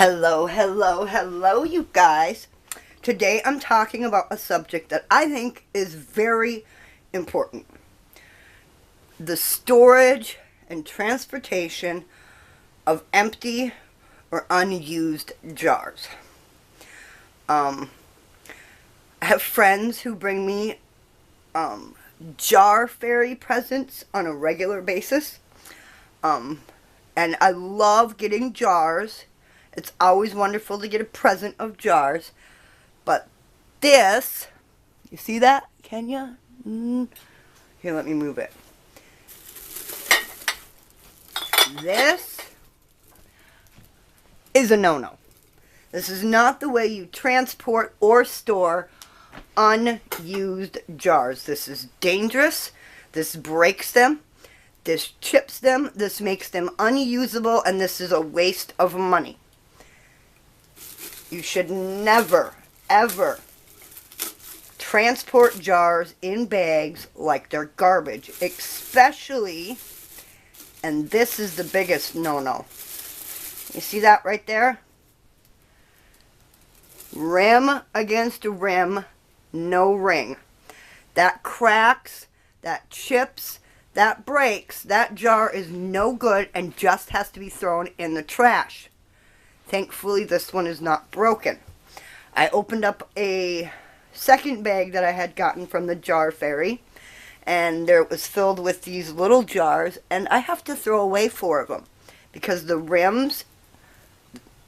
Hello, hello, hello, you guys. Today I'm talking about a subject that I think is very important. The storage and transportation of empty or unused jars. I have friends who bring me jar fairy presents on a regular basis. And I love getting jars. It's always wonderful to get a present of jars. But this, you see that? Can you? Here, let me move it. This is a no-no. This is not the way you transport or store unused jars. This is dangerous. This breaks them. This chips them. This makes them unusable. And this is a waste of money. You should never, ever transport jars in bags like they're garbage. Especially, and this is the biggest no-no. You see that right there? Rim against rim, no ring. That cracks, that chips, that breaks. That jar is no good and just has to be thrown in the trash. Thankfully, this one is not broken. I opened up a second bag that I had gotten from the jar fairy, and there it was filled with these little jars, and I have to throw away 4 of them because the rims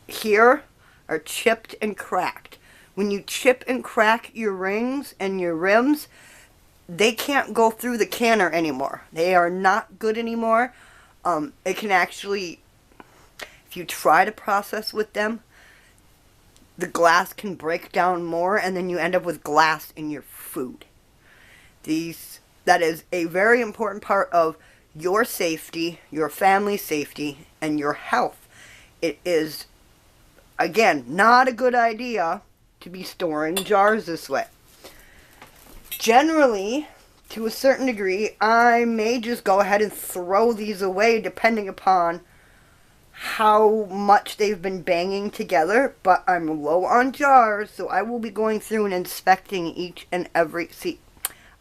here are chipped and cracked. When you chip and crack your rings and your rims, they can't go through the canner anymore. They are not good anymore. It can actually, if you try to process with them, the glass can break down more, and then you end up with glass in your food. That is a very important part of your safety, your family's safety, and your health. It is, again, not a good idea to be storing jars this way. Generally, to a certain degree, I may just go ahead and throw these away depending upon how much they've been banging together, but I'm low on jars, so I will be going through and inspecting each and every. See,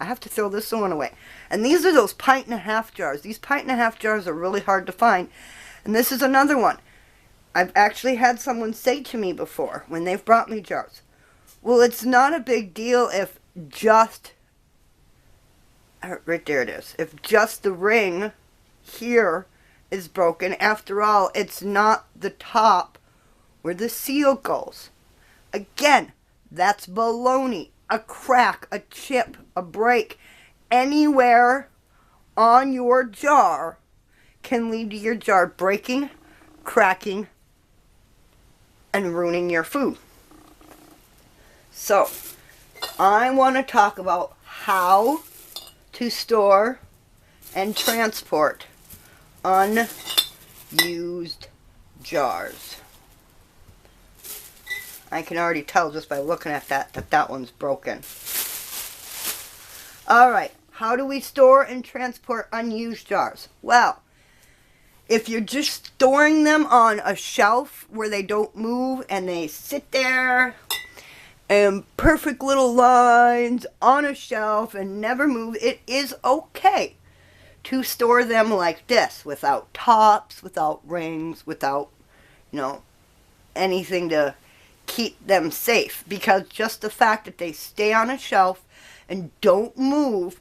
I have to throw this one away. And these are those 1.5 jars. These 1.5 jars are really hard to find. And this is another one. I've actually had someone say to me before when they've brought me jars, well, it's not a big deal if just, right there it is, if just the ring here is broken. After all, it's not the top where the seal goes. Again, that's baloney. A crack, a chip, a break, anywhere on your jar can lead to your jar breaking, cracking, and ruining your food. So, I want to talk about how to store and transport unused jars. I can already tell just by looking at that one's broken. Alright, how do we store and transport unused jars? Well, if you're just storing them on a shelf where they don't move and they sit there in perfect little lines on a shelf and never move, it is okay to store them like this, without tops, without rings, without, anything to keep them safe. Because just the fact that they stay on a shelf and don't move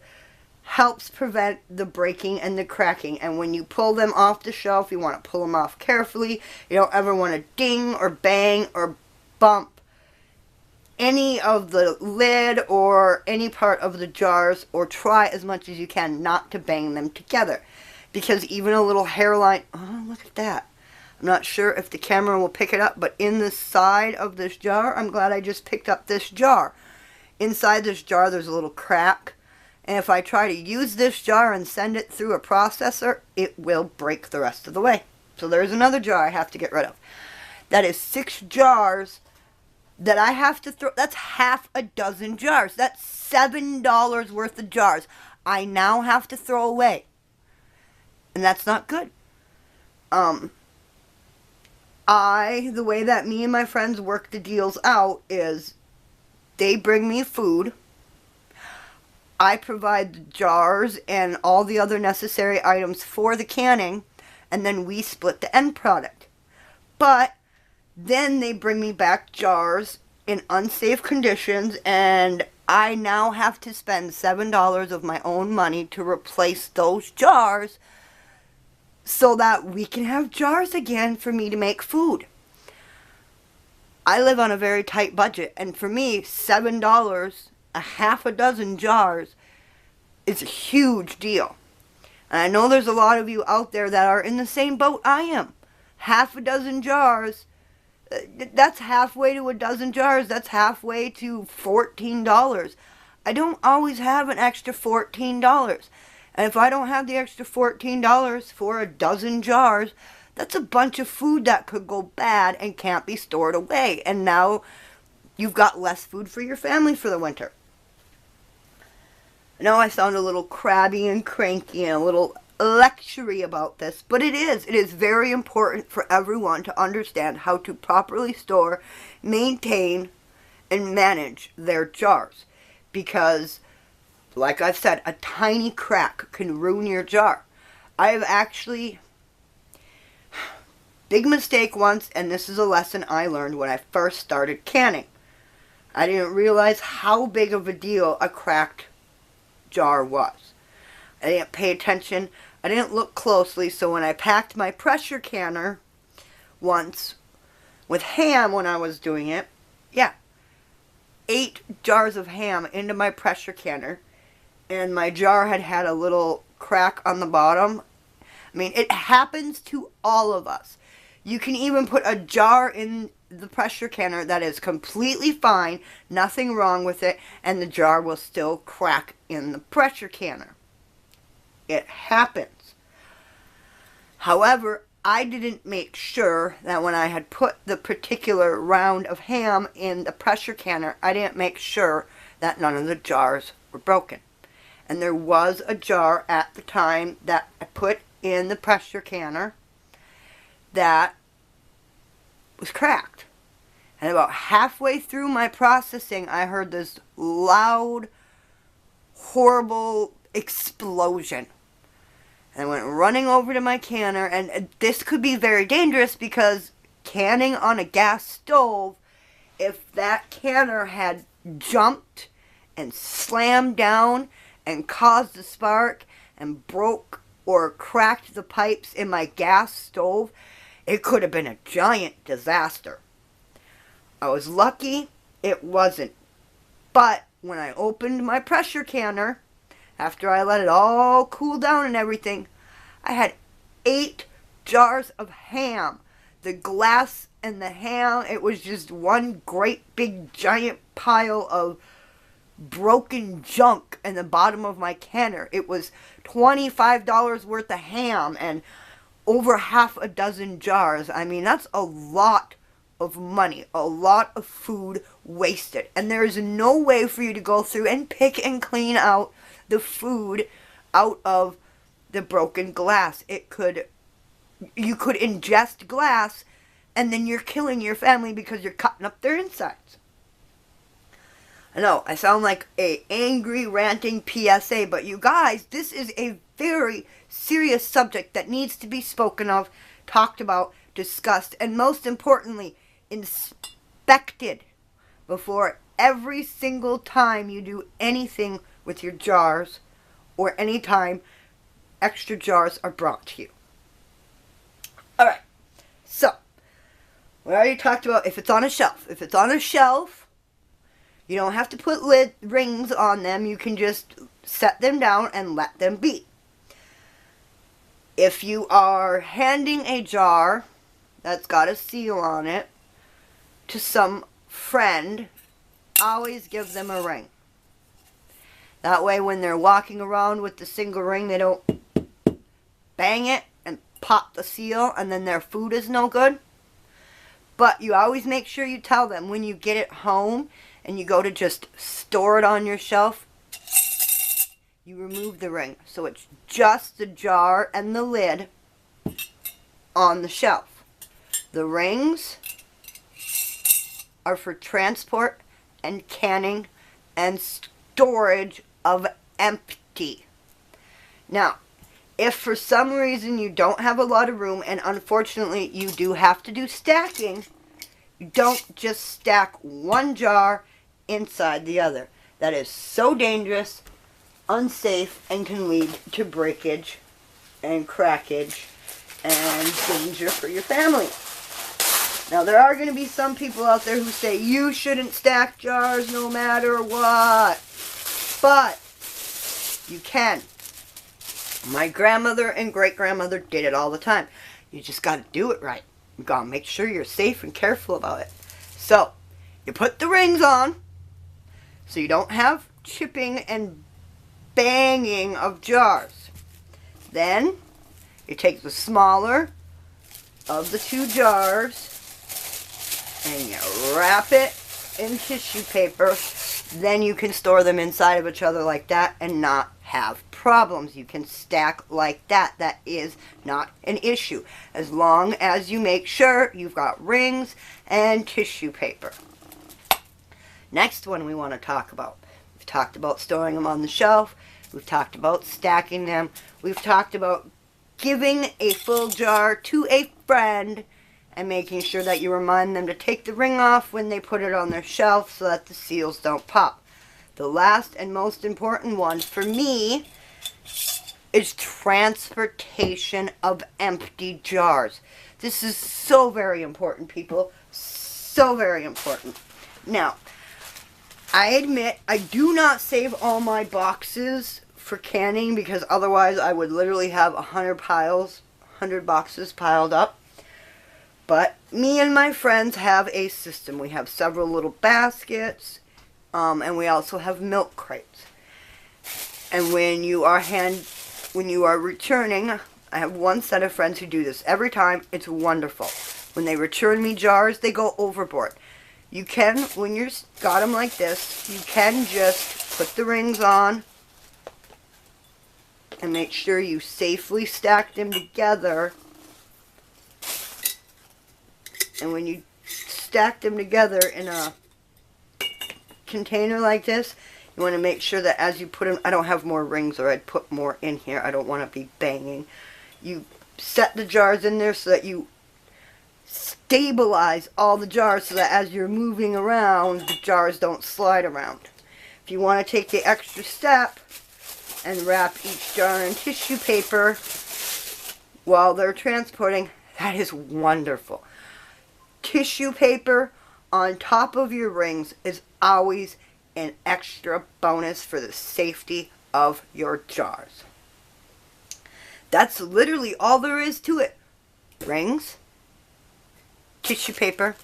helps prevent the breaking and the cracking. And when you pull them off the shelf, you want to pull them off carefully. You don't ever want to ding or bang or bump any of the lid or any part of the jars, or try as much as you can not to bang them together, because even a little hairline, oh, look at that. I'm not sure if the camera will pick it up, but in the side of this jar, I'm glad I just picked up this jar. Inside this jar there's a little crack, and if I try to use this jar and send it through a processor, it will break the rest of the way. So there's another jar I have to get rid of. That is 6 jars that I have to throw. That's half a dozen jars. That's $7 worth of jars I now have to throw away. And that's not good. The way that me and my friends work the deals out is they bring me food. I provide the jars and all the other necessary items for the canning, and then we split the end product. But then they bring me back jars in unsafe conditions, and I now have to spend $7 of my own money to replace those jars so that we can have jars again for me to make food. I live on a very tight budget, and for me, $7, a half a dozen jars, is a huge deal. And I know there's a lot of you out there that are in the same boat I am. Half a dozen jars, that's halfway to a dozen jars. That's halfway to $14. I don't always have an extra $14. And if I don't have the extra $14 for a dozen jars, that's a bunch of food that could go bad and can't be stored away. And now you've got less food for your family for the winter. I know I sound a little crabby and cranky and a little lectury about this, but it is. It is very important for everyone to understand how to properly store, maintain, and manage their jars. Because, like I've said, a tiny crack can ruin your jar. I have actually... Big mistake once, and this is a lesson I learned when I first started canning. I didn't realize how big of a deal a cracked jar was. I didn't pay attention. I didn't look closely, so when I packed my pressure canner once with ham when I was doing it, 8 jars of ham into my pressure canner, and my jar had a little crack on the bottom. I mean, it happens to all of us. You can even put a jar in the pressure canner that is completely fine, nothing wrong with it, and the jar will still crack in the pressure canner. It happens. However, I didn't make sure that when I had put the particular round of ham in the pressure canner, I didn't make sure that none of the jars were broken. And there was a jar at the time that I put in the pressure canner that was cracked. And about halfway through my processing, I heard this loud, horrible explosion. And I went running over to my canner, and this could be very dangerous because canning on a gas stove, if that canner had jumped and slammed down and caused a spark and broke or cracked the pipes in my gas stove, it could have been a giant disaster. I was lucky it wasn't. But when I opened my pressure canner, after I let it all cool down and everything, I had 8 jars of ham. The glass and the ham, it was just one great big giant pile of broken junk in the bottom of my canner. It was $25 worth of ham and over half a dozen jars. I mean, that's a lot of money, a lot of food wasted. And there is no way for you to go through and pick and clean out the food out of the broken glass. You could ingest glass and then you're killing your family because you're cutting up their insides. I know, I sound like a angry, ranting PSA, but you guys, this is a very serious subject that needs to be spoken of, talked about, discussed, and most importantly, inspected before every single time you do anything with your jars or any time extra jars are brought to you. Alright, so, we already talked about if it's on a shelf. If it's on a shelf, you don't have to put rings on them. You can just set them down and let them be. If you are handing a jar that's got a seal on it to some friend, always give them a ring. That way when they're walking around with the single ring, they don't bang it and pop the seal and then their food is no good. But you always make sure you tell them when you get it home and you go to just store it on your shelf, you remove the ring. So it's just the jar and the lid on the shelf. The rings are for transport and canning and storage of empty. Now, if for some reason you don't have a lot of room, and unfortunately you do have to do stacking, you don't just stack one jar inside the other. That is so dangerous, unsafe, and can lead to breakage and crackage and danger for your family. Now, there are going to be some people out there who say you shouldn't stack jars no matter what. But you can. My grandmother and great-grandmother did it all the time. You just got to do it right. You got to make sure you're safe and careful about it. So, you put the rings on so you don't have chipping and banging of jars. Then, you take the smaller of the two jars and you wrap it in tissue paper. Then you can store them inside of each other like that and not have problems. You can stack like that. That is not an issue, as long as you make sure you've got rings and tissue paper. Next one we want to talk about. We've talked about storing them on the shelf. We've talked about stacking them. We've talked about giving a full jar to a friend and making sure that you remind them to take the ring off when they put it on their shelf so that the seals don't pop. The last and most important one for me is transportation of empty jars. This is so very important, people. So very important. Now, I admit I do not save all my boxes for canning because otherwise I would literally have 100 boxes piled up. But me and my friends have a system. We have several little baskets, and we also have milk crates. And when you are returning, I have one set of friends who do this every time. It's wonderful. When they return me jars, they go overboard. You can, when you've got them like this, you can just put the rings on and make sure you safely stack them together. And when you stack them together in a container like this, you want to make sure that as you put them, I don't have more rings or I'd put more in here. I don't want to be banging. You set the jars in there so that you stabilize all the jars so that as you're moving around, the jars don't slide around. If you want to take the extra step and wrap each jar in tissue paper while they're transporting, that is wonderful. Tissue paper on top of your rings is always an extra bonus for the safety of your jars. That's literally all there is to it. Rings, tissue paper,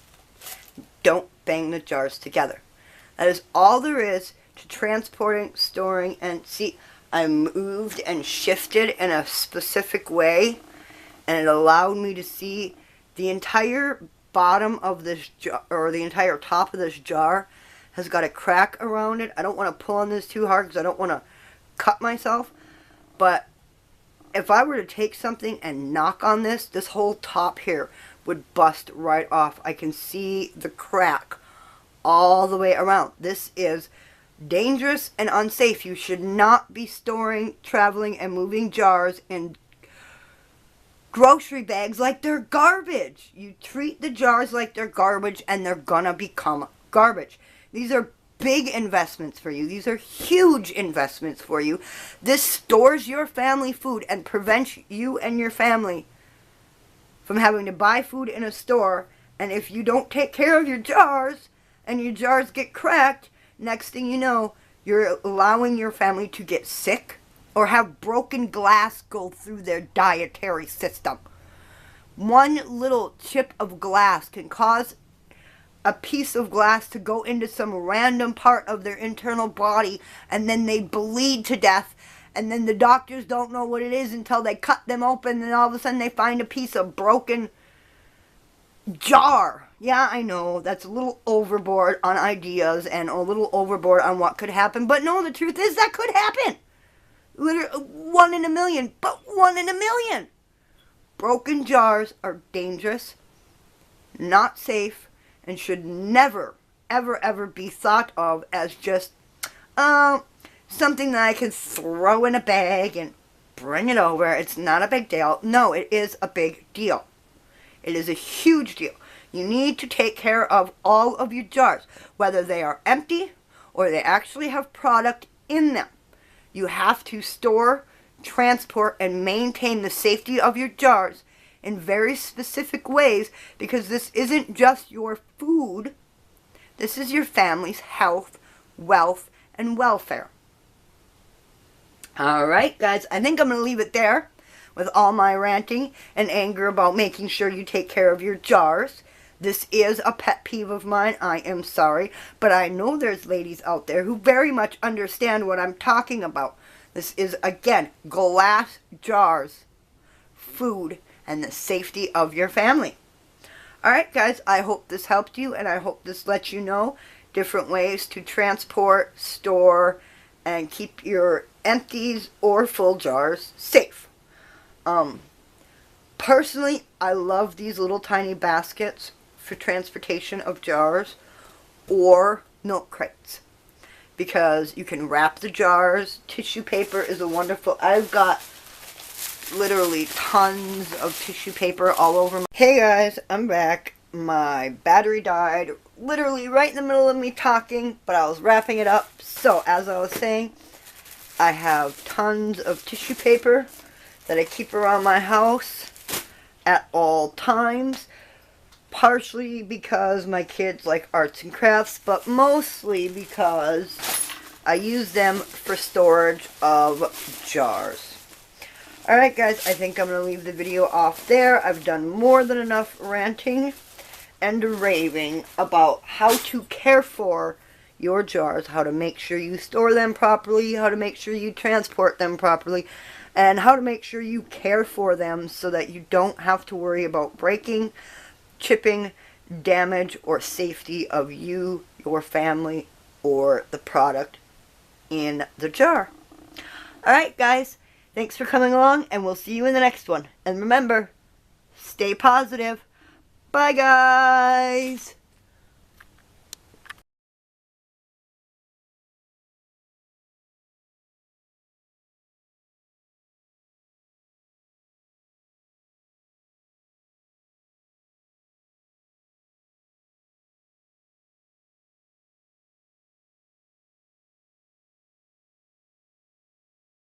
don't bang the jars together. That is all there is to transporting, storing, and see, I moved and shifted in a specific way, and it allowed me to see the entire bottom of this jar, or the entire top of this jar has got a crack around it. I don't want to pull on this too hard because I don't want to cut myself, but if I were to take something and knock on this, this whole top here would bust right off. I can see the crack all the way around. This is dangerous and unsafe. You should not be storing, traveling, and moving jars in grocery bags like they're garbage. You treat the jars like they're garbage and they're gonna become garbage. These are big investments for you. These are huge investments for you. This stores your family food and prevents you and your family from having to buy food in a store. And if you don't take care of your jars and your jars get cracked, next thing you know, you're allowing your family to get sick or have broken glass go through their dietary system. One little chip of glass can cause a piece of glass to go into some random part of their internal body, and then they bleed to death, and then the doctors don't know what it is until they cut them open, and all of a sudden they find a piece of broken jar. Yeah, I know, that's a little overboard on ideas and a little overboard on what could happen, but no, the truth is that could happen. Literally 1 in a million, but 1 in a million. Broken jars are dangerous not safe, and should never, ever, ever be thought of as just something that I can throw in a bag and bring it over. It's not a big deal. No, it is a big deal. It is a huge deal. You need to take care of all of your jars, whether they are empty or they actually have product in them. You have to store, transport, and maintain the safety of your jars in very specific ways, because this isn't just your food. This is your family's health, wealth, and welfare. Alright, guys, I think I'm going to leave it there with all my ranting and anger about making sure you take care of your jars. This is a pet peeve of mine. I am sorry, but I know there's ladies out there who very much understand what I'm talking about. This is, again, glass jars, food, and the safety of your family. Alright, guys, I hope this helped you, and I hope this lets you know different ways to transport, store, and keep your empties or full jars safe. Personally, I love these little tiny baskets for transportation of jars or milk crates, because you can wrap the jars. Tissue paper is a wonderful... I've got literally tons of tissue paper all over my... Hey guys, I'm back. My battery died literally right in the middle of me talking, but I was wrapping it up. So, as I was saying, I have tons of tissue paper that I keep around my house at all times. Partially because my kids like arts and crafts, but mostly because I use them for storage of jars. Alright guys, I think I'm going to leave the video off there. I've done more than enough ranting and raving about how to care for your jars, how to make sure you store them properly, how to make sure you transport them properly, and how to make sure you care for them so that you don't have to worry about breaking, chipping, damage, or safety of you, your family, or the product in the jar. Alright guys, thanks for coming along, and we'll see you in the next one. And remember, stay positive. Bye guys!